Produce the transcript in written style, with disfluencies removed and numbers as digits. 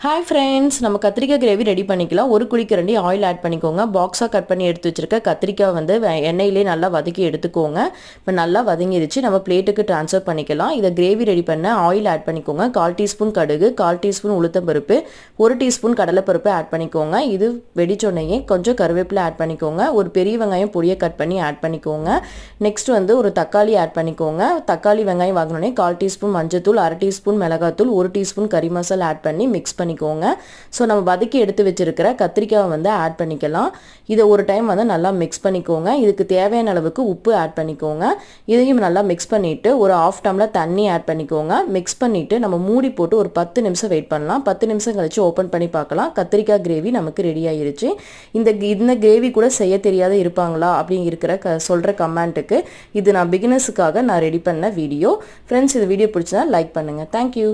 Hi friends, நம்ம கத்திரிக்காய் gravy ready பண்ணிக்கலாம். ஒரு குழிக்கரண்டி ஆயில் ஆட் பண்ணிக்கோங்க. பாக்ஸா கட் பண்ணி எடுத்து வச்சிருக்க கத்திரிக்காய் வந்து எண்ணெயிலே நல்லா வதக்கி எடுத்துக்கோங்க. இப்போ நல்லா வதங்கிருச்சு. நம்ம பிளேட்டுக்கு ட்ரான்ஸ்ஃபர் பண்ணிக்கலாம். இத கிரேவி ரெடி பண்ண ஆயில் ஆட் பண்ணிக்கோங்க. 1/4 டீஸ்பூன் கடுகு, 1/4 டீஸ்பூன் உளுத்தம் பருப்பு, 1 டீஸ்பூன் கடலைப்பருப்பு ஆட் பண்ணிக்கோங்க. இது வெடிச்சோனே கொஞ்சம் கருவேப்பிலை ஆட் பண்ணிக்கோங்க. ஒரு பெரிய வெங்காயம் பொடியை கட் பண்ணி ஆட் பண்ணிக்கோங்க. நெக்ஸ்ட் வந்து ஒரு தக்காளி ஆட் பண்ணிக்கோங்க. தக்காளி வெங்காயம் வாங்கினோடனே 1/4 டீஸ்பூன் மஞ்சத்தூள், 1/2 டீஸ்பூன் மிளகாத்தூள், 1 டீஸ்பூன் கறி மசாலா ஆட் பண்ணி மிக்ஸ் பண்ணிக்கோங்க. ஸோ நம்ம வதக்கி எடுத்து வச்சிருக்கிற கத்திரிக்காய் வந்து ஆட் பண்ணிக்கலாம். இதை ஒரு டைம் வந்து நல்லா மிக்ஸ் பண்ணிக்கோங்க. இதுக்கு தேவையான அளவுக்கு உப்பு ஆட் பண்ணிக்கோங்க. இதையும் நல்லா மிக்ஸ் பண்ணிவிட்டு ஒரு 1/2 டம்ளர் தண்ணி ஆட் பண்ணிக்கோங்க. மிக்ஸ் பண்ணிவிட்டு நம்ம மூடி போட்டு ஒரு 10 நிமிஷம் வெயிட் பண்ணலாம். 10 நிமிஷம் கழிச்சு ஓப்பன் பண்ணி பார்க்கலாம். கத்திரிக்காய் கிரேவி நமக்கு ரெடி ஆயிருச்சு. இந்த கிரேவி கூட செய்ய தெரியாத இருப்பாங்களா அப்படின்னு இருக்கிற சொல்கிற கமெண்ட்டுக்கு இது நான் பிகினர்ஸுக்காக நான் ரெடி பண்ண வீடியோ. ஃப்ரெண்ட்ஸ், இந்த வீடியோ பிடிச்சதா லைக் பண்ணுங்கள். தேங்க்யூ.